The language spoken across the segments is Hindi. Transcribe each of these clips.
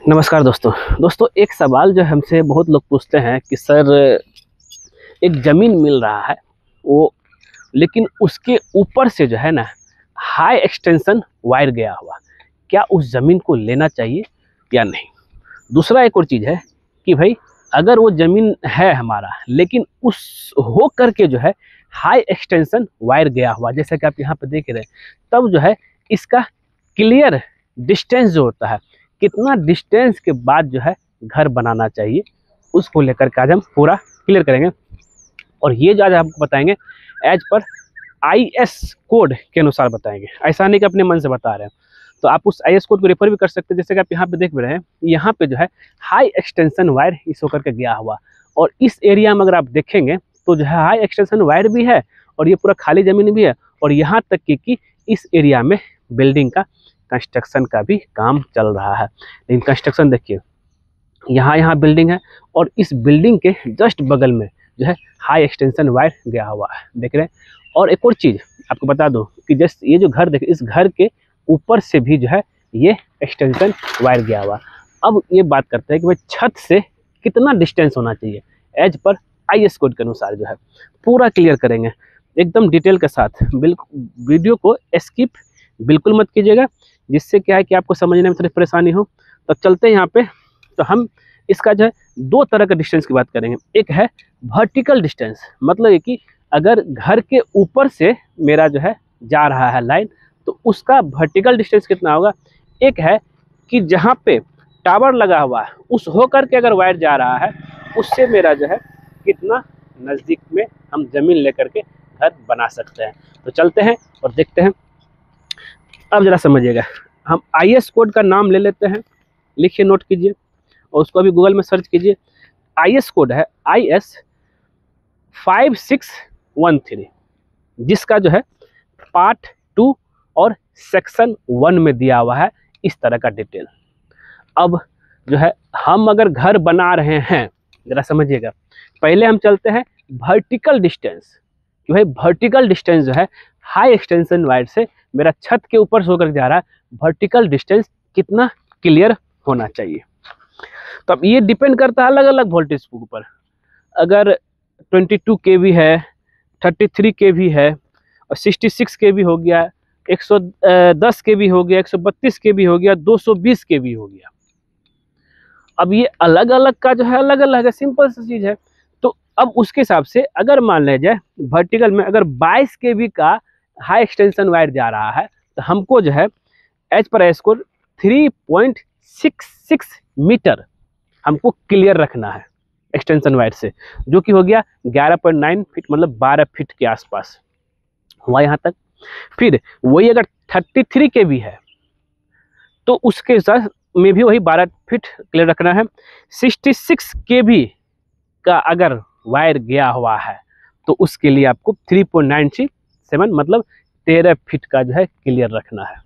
नमस्कार दोस्तों एक सवाल जो हमसे बहुत लोग पूछते हैं कि सर एक ज़मीन मिल रहा है वो, लेकिन उसके ऊपर से जो है ना हाई एक्सटेंशन वायर गया हुआ, क्या उस ज़मीन को लेना चाहिए या नहीं। दूसरा एक और चीज़ है कि भाई अगर वो ज़मीन है हमारा लेकिन उस हो करके जो है हाई एक्सटेंशन वायर गया हुआ, जैसा कि आप यहाँ पे देख रहे हैं, तब जो है इसका क्लियर डिस्टेंस जो होता है, कितना डिस्टेंस के बाद जो है घर बनाना चाहिए, उसको लेकर के आज हम पूरा क्लियर करेंगे। और ये जो आज आपको बताएंगे एज पर आईएस कोड के अनुसार बताएंगे, ऐसा नहीं कि अपने मन से बता रहे हैं। तो आप उस आईएस कोड को रेफर भी कर सकते हैं, जैसे कि आप यहाँ पे देख भी रहे हैं, यहाँ पे जो है हाई एक्सटेंशन वायर इस होकर के गया हुआ। और इस एरिया में अगर आप देखेंगे तो जो है हाई एक्सटेंशन वायर भी है और ये पूरा खाली ज़मीन भी है, और यहाँ तक कि इस एरिया में बिल्डिंग का कंस्ट्रक्शन का भी काम चल रहा है। लेकिन कंस्ट्रक्शन देखिए, यहाँ बिल्डिंग है और इस बिल्डिंग के जस्ट बगल में जो है हाई एक्सटेंशन वायर गया हुआ है, देख रहे हैं। और एक और चीज़ आपको बता दो कि जस्ट ये जो घर देख, इस घर के ऊपर से भी जो है ये एक्सटेंशन वायर गया हुआ। अब ये बात करते हैं कि भाई छत से कितना डिस्टेंस होना चाहिए, एज पर आईएस कोड के अनुसार जो है पूरा क्लियर करेंगे एकदम डिटेल के साथ। बिल्कुल वीडियो को स्किप बिल्कुल मत कीजिएगा, जिससे क्या है कि आपको समझने में थोड़ी परेशानी हो। तो चलते हैं यहाँ पे। तो हम इसका जो है दो तरह का डिस्टेंस की बात करेंगे। एक है वर्टिकल डिस्टेंस, मतलब कि अगर घर के ऊपर से मेरा जो है जा रहा है लाइन, तो उसका वर्टिकल डिस्टेंस कितना होगा। एक है कि जहाँ पे टावर लगा हुआ है उस होकर के अगर वायर जा रहा है, उससे मेरा जो है कितना नज़दीक में हम ज़मीन लेकर के घर बना सकते हैं। तो चलते हैं और देखते हैं। अब जरा समझिएगा, हम आईएस कोड का नाम ले लेते हैं, लिखिए, नोट कीजिए और उसको अभी गूगल में सर्च कीजिए। आईएस कोड है IS 5613, जिसका जो है पार्ट 2 और सेक्शन 1 में दिया हुआ है इस तरह का डिटेल। अब जो है हम अगर घर बना रहे हैं, जरा समझिएगा, पहले हम चलते हैं वर्टिकल डिस्टेंस कि भाई वर्टिकल डिस्टेंस जो है हाई एक्सटेंशन वायर से मेरा छत के ऊपर से होकर जा रहा है, वर्टिकल डिस्टेंस कितना क्लियर होना चाहिए। तो अब ये डिपेंड करता है अलग अलग वोल्टेज के ऊपर। अगर 22 kV है, 33 kV है, और 66 kV हो गया, 110 kV हो गया, 132 kV हो गया, 220 kV हो गया। अब ये अलग अलग का जो है अलग अलग है, सिंपल सी चीज़ है। तो अब उसके हिसाब से अगर मान लिया जाए वर्टिकल में अगर 22 kV का हाई एक्सटेंशन वायर जा रहा है, तो हमको जो है एज पर आईएस कोड 3.66 मीटर हमको क्लियर रखना है एक्सटेंशन वायर से, जो कि हो गया 11.9 फीट, मतलब 12 फीट के आसपास हुआ यहाँ तक। फिर वही अगर 33 kV है तो उसके साथ में भी वही 12 फीट क्लियर रखना है। 66 kV का अगर वायर गया हुआ है तो उसके लिए आपको 3.97 मतलब 13 फीट का जो है क्लियर रखना है।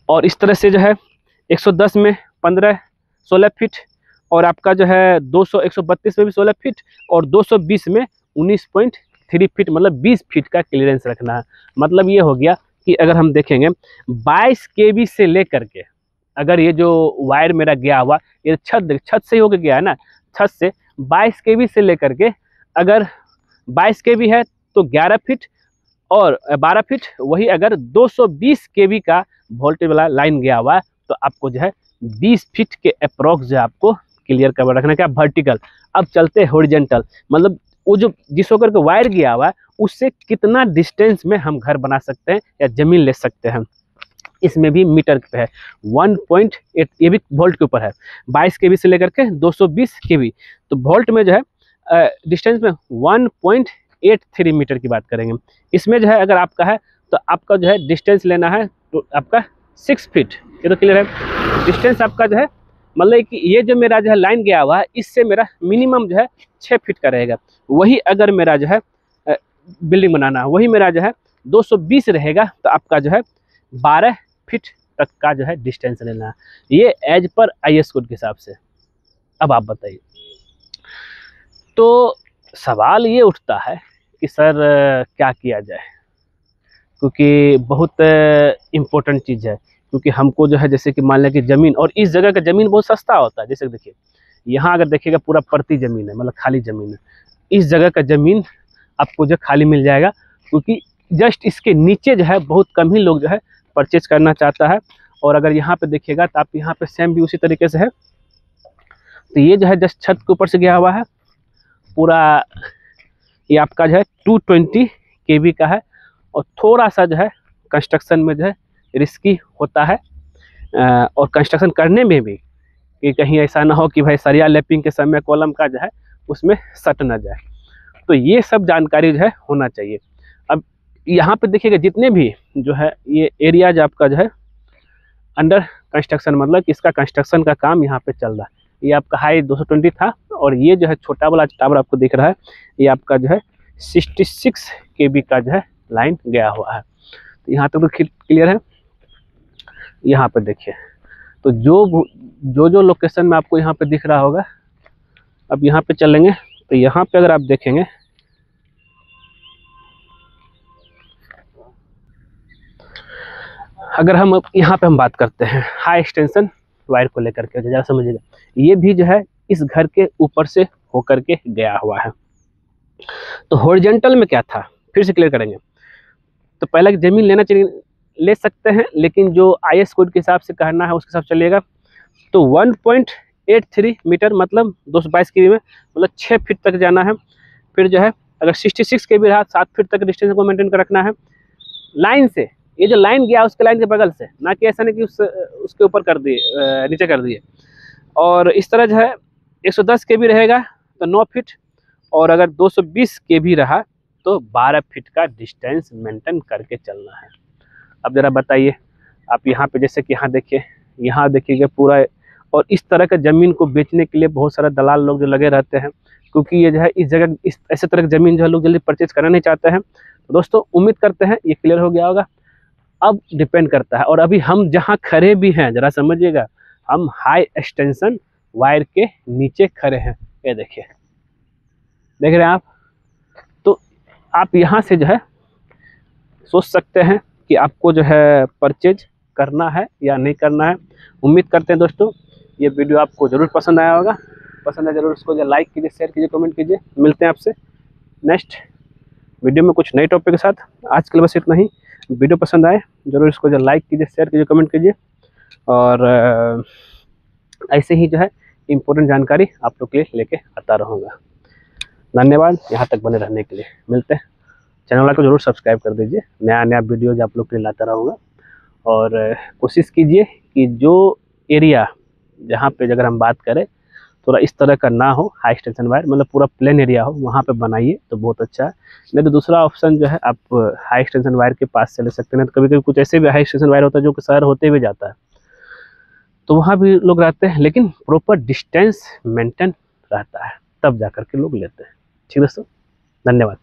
और इस तरह से जो है 110 में 16 फीट, और आपका जो है 132 में भी 16 फीट, और 220 में 19.3 फीट मतलब 20 फीट का क्लियरेंस रखना है। मतलब ये हो गया कि अगर हम देखेंगे 22 kV से लेकर के, अगर ये जो वायर मेरा गया हुआ ये छत से ही होकर गया है ना, छत से 22 kV से लेकर के अगर 22 kV है तो 11 फीट और 12 फीट, वही अगर 220 kV का वोल्टेज वाला लाइन गया हुआ है तो आपको जो है 20 फीट के अप्रॉक्स जो है आपको क्लियर कर रखना है, क्या वर्टिकल। अब चलते हैं हॉरिजॉन्टल, मतलब वो जो जिस होकर के वायर गया हुआ है उससे कितना डिस्टेंस में हम घर बना सकते हैं या ज़मीन ले सकते हैं। इसमें भी मीटर पे है 1.8, ये भी वोल्ट के ऊपर है, 22 kV से लेकर के 220 kV। तो वोल्ट में जो है डिस्टेंस में 1.83 मीटर की बात करेंगे। इसमें जो है अगर आपका है तो आपका जो है डिस्टेंस लेना है तो आपका 6 फीट, ये तो क्लियर है। डिस्टेंस आपका जो है मतलब कि ये जो मेरा जो है लाइन गया हुआ है इससे मेरा मिनिमम जो है 6 फीट का रहेगा। वही अगर मेरा जो है बिल्डिंग बनाना है, वही मेरा जो है 220 रहेगा, तो आपका जो है 12 फीट तक का जो है डिस्टेंस लेना है, ये एज पर आईएस कोड के हिसाब से। अब आप बताइए। तो सवाल ये उठता है कि सर क्या किया जाए, क्योंकि बहुत इम्पोर्टेंट चीज़ है। क्योंकि हमको जो है जैसे कि मान लें कि ज़मीन, और इस जगह का ज़मीन बहुत सस्ता होता है। जैसे देखिए यहाँ अगर देखिएगा पूरा परती ज़मीन है, मतलब खाली ज़मीन है। इस जगह का ज़मीन आपको जो खाली मिल जाएगा, क्योंकि जस्ट इसके नीचे जो है बहुत कम ही लोग जो है परचेज करना चाहता है। और अगर यहाँ पे देखिएगा तो आप यहाँ पे सेम भी उसी तरीके से है। तो ये जो है जस्ट छत के ऊपर से गया हुआ है पूरा। ये आपका जो है 220 kV का है, और थोड़ा सा जो है कंस्ट्रक्शन में जो है रिस्की होता है, और कंस्ट्रक्शन करने में भी कि कहीं ऐसा ना हो कि भाई सरिया लैपिंग के समय कॉलम का जो है उसमें सट ना जाए। तो ये सब जानकारी जो है होना चाहिए। अब यहाँ पे देखिएगा जितने भी जो है ये एरिया जो आपका जो है अंडर कंस्ट्रक्शन, मतलब कि इसका कंस्ट्रक्शन का काम यहाँ पे चल रहा है। ये आपका हाई 220 था, और ये जो है छोटा वाला टावर आपको दिख रहा है, ये आपका जो है 66 kV का जो है लाइन गया हुआ है। तो यहाँ तक तो क्लियर है। यहाँ पे देखिए तो जो लोकेशन में आपको यहाँ पे दिख रहा होगा, अब यहाँ पे चलेंगे तो यहाँ पे अगर आप देखेंगे अगर हम यहाँ पे हम बात करते हैं हाई एक्सटेंशन वायर को लेकर के, ज़रा समझिएगा, ये भी जो है इस घर के ऊपर से होकर के गया हुआ है। तो हॉरिजॉन्टल में क्या था, फिर से क्लियर करेंगे। तो पहले ज़मीन लेना चाहिए, ले सकते हैं, लेकिन जो IS कोड के हिसाब से करना है उसके हिसाब से चलिएगा। तो 1.83 मीटर मतलब 222 kV में, मतलब 6 फीट तक जाना है। फिर जो है अगर 66 kV रहा 7 फीट तक डिस्टेंस को मेंटेन कर रखना है लाइन से। ये जो लाइन गया उसके लाइन के बगल से, ना कि ऐसा नहीं कि उसके ऊपर कर दिए, नीचे कर दिए। और इस तरह जो है 110 kV रहेगा तो 9 फीट, और अगर 220 kV रहा तो 12 फीट का डिस्टेंस मेंटेन करके चलना है। अब ज़रा बताइए आप यहाँ पे, जैसे कि यहाँ देखिएगा पूरा। और इस तरह का ज़मीन को बेचने के लिए बहुत सारा दलाल लोग जो लगे रहते हैं, क्योंकि ये जो है इस जगह ऐसे तरह की ज़मीन जो है लोग जल्दी परचेज करना नहीं चाहते हैं। तो दोस्तों उम्मीद करते हैं ये क्लियर हो गया होगा। अब डिपेंड करता है, और अभी हम जहाँ खड़े भी हैं ज़रा समझिएगा, हम हाई एक्सटेंशन वायर के नीचे खड़े हैं। ये देखिए, देख रहे हैं आप। तो आप यहाँ से जो है सोच सकते हैं कि आपको जो है परचेज करना है या नहीं करना है। उम्मीद करते हैं दोस्तों ये वीडियो आपको ज़रूर पसंद आया होगा। पसंद है ज़रूर इसको जो लाइक कीजिए, शेयर कीजिए, कमेंट कीजिए। मिलते हैं आपसे नेक्स्ट वीडियो में कुछ नए टॉपिक के साथ। आज के लिए बस इतना ही। वीडियो पसंद आए ज़रूर इसको जो लाइक कीजिए, शेयर कीजिए, कमेंट कीजिए, और ऐसे ही जो है इम्पोर्टेंट जानकारी आप लोग के लिए लेके आता रहूँगा। धन्यवाद यहाँ तक बने रहने के लिए। मिलते हैं, चैनल को जरूर सब्सक्राइब कर दीजिए। नया वीडियोज आप लोग के लिए लाता रहूँगा। और कोशिश कीजिए कि जो एरिया जहाँ पे अगर हम बात करें थोड़ा इस तरह का ना हो, हाई एक्सटेंशन वायर, मतलब पूरा प्लेन एरिया हो, वहाँ पे बनाइए तो बहुत अच्छा है। नहीं तो दूसरा ऑप्शन जो है आप हाई एक्सटेंशन वायर के पास से ले सकते हैं। तो कभी कभी कुछ ऐसे भी हाई एक्सटेंशन वायर होता है जो कि शहर होते हुए जाता है, तो वहाँ भी लोग रहते हैं, लेकिन प्रॉपर डिस्टेंस मेंटेन रहता है, तब जा कर के लोग लेते हैं। ठीक दोस्तों, धन्यवाद।